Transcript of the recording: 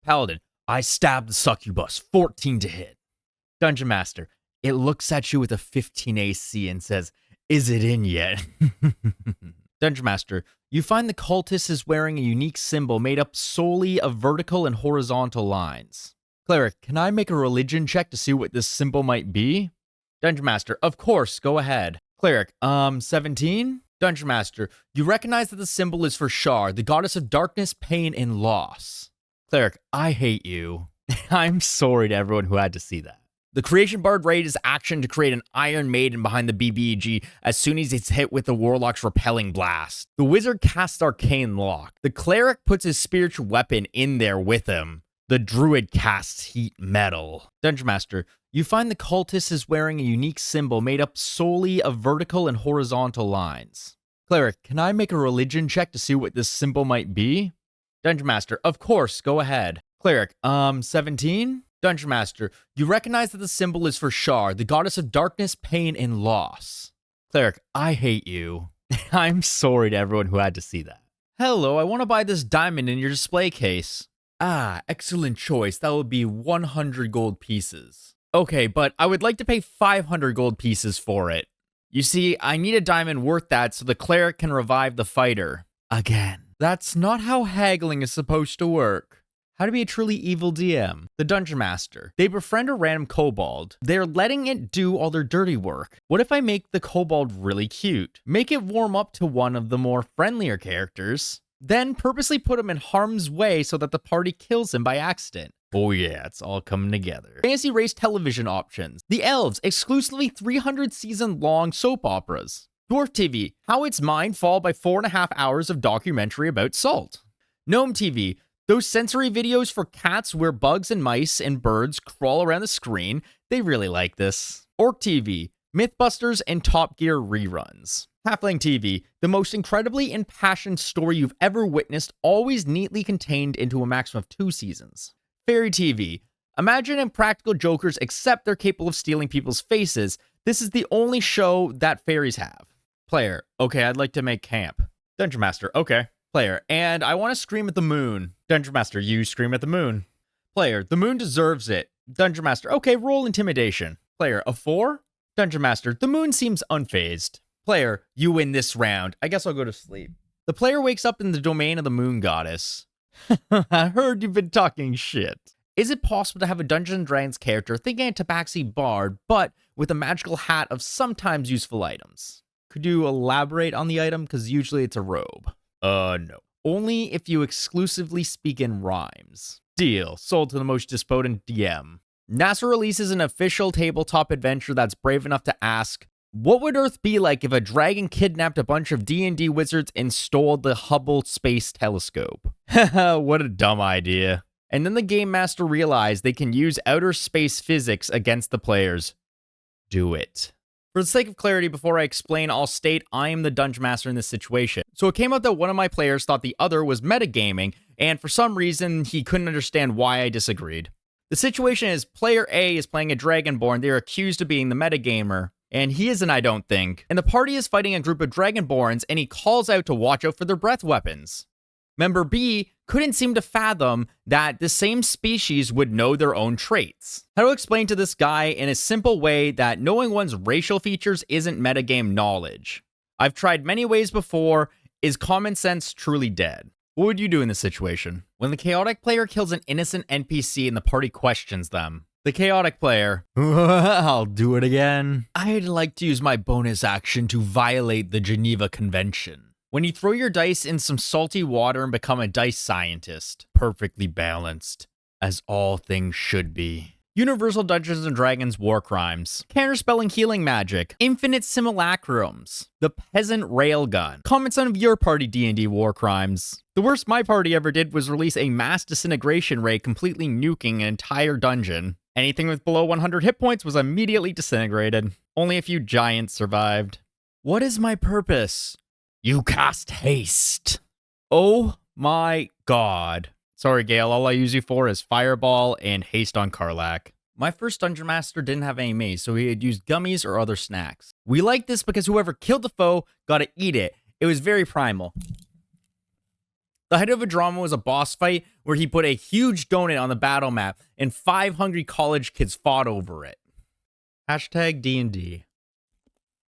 Paladin, I stabbed the succubus, 14 to hit. Dungeon Master, it looks at you with a 15 AC and says, is it in yet? Dungeon Master, you find the cultist is wearing a unique symbol made up solely of vertical and horizontal lines. Cleric, can I make a religion check to see what this symbol might be? Dungeon Master, of course, go ahead. Cleric, 17? Dungeon Master, you recognize that the symbol is for Shar, the goddess of darkness, pain, and loss. Cleric, I hate you. I'm sorry to everyone who had to see that. The Creation Bard raid is action to create an Iron Maiden behind the BBG as soon as it's hit with the Warlock's Repelling Blast. The Wizard casts Arcane Lock. The Cleric puts his spiritual weapon in there with him. The Druid casts Heat Metal. Dungeon Master, you find the cultist is wearing a unique symbol made up solely of vertical and horizontal lines. Cleric, can I make a religion check to see what this symbol might be? Dungeon Master, of course, go ahead. Cleric, 17? Dungeon Master, you recognize that the symbol is for Shar, the goddess of darkness, pain, and loss. Cleric, I hate you. I'm sorry to everyone who had to see that. Hello, I want to buy this diamond in your display case. Ah, excellent choice. That would be 100 gold pieces. Okay, but I would like to pay 500 gold pieces for it. You see, I need a diamond worth that so the cleric can revive the fighter. Again. That's not how haggling is supposed to work. How to be a truly evil DM. The Dungeon Master. They befriend a random kobold. They're letting it do all their dirty work. What if I make the kobold really cute? Make it warm up to one of the more friendlier characters. Then purposely put him in harm's way so that the party kills him by accident. Oh yeah, it's all coming together. Fantasy Race television options. The Elves, exclusively 300 season long soap operas. Dwarf TV, how its mind fall by 4.5 hours of documentary about salt. Gnome TV, those sensory videos for cats where bugs and mice and birds crawl around the screen. They really like this. Orc TV, Mythbusters and Top Gear reruns. Halfling TV, the most incredibly impassioned story you've ever witnessed, always neatly contained into a maximum of 2 seasons. Fairy TV, imagine impractical jokers except they're capable of stealing people's faces. This is the only show that fairies have. Player, okay, I'd like to make camp. Dungeon Master, okay. Player, and I want to scream at the moon. Dungeon Master, you scream at the moon. Player, the moon deserves it. Dungeon Master, okay, roll intimidation. Player, a 4? Dungeon Master, the moon seems unfazed. Player, you win this round. I guess I'll go to sleep. The player wakes up in the domain of the moon goddess. I heard you've been talking shit. Is it possible to have a Dungeons & Dragons character thinking a tabaxi bard, but with a magical hat of sometimes useful items? Could you elaborate on the item? Because usually it's a robe. No. Only if you exclusively speak in rhymes. Deal. Sold to the most despotent DM. NASA releases an official tabletop adventure that's brave enough to ask, what would Earth be like if a dragon kidnapped a bunch of D&D wizards and stole the Hubble Space Telescope? Haha, what a dumb idea. And then the game master realized they can use outer space physics against the players. Do it. For the sake of clarity, before I explain, I'll state I am the Dungeon Master in this situation. So it came out that one of my players thought the other was metagaming, and for some reason, he couldn't understand why I disagreed. The situation is player A is playing a Dragonborn. They're accused of being the metagamer, and he isn't, I don't think. And the party is fighting a group of Dragonborns, and he calls out to watch out for their breath weapons. Member B couldn't seem to fathom that the same species would know their own traits. How to explain to this guy in a simple way that knowing one's racial features isn't metagame knowledge? I've tried many ways before. Is common sense truly dead? What would you do in this situation? When the chaotic player kills an innocent NPC and the party questions them. The chaotic player, I'll do it again. I'd like to use my bonus action to violate the Geneva Convention. When you throw your dice in some salty water and become a dice scientist. Perfectly balanced, as all things should be. Universal Dungeons & Dragons war crimes. Counterspelling healing magic. Infinite simulacrums. The peasant railgun. Comments on your party D&D war crimes. The worst my party ever did was release a mass disintegration ray completely nuking an entire dungeon. Anything with below 100 hit points was immediately disintegrated. Only a few giants survived. What is my purpose? You cast haste. Oh my god. Sorry, Gale, all I use you for is Fireball and Haste on Karlach. My first Dungeon Master didn't have any mace, so he had used gummies or other snacks. We liked this because whoever killed the foe got to eat it. It was very primal. The height of a drama was a boss fight where he put a huge donut on the battle map and 5 hungry college kids fought over it. Hashtag D&D.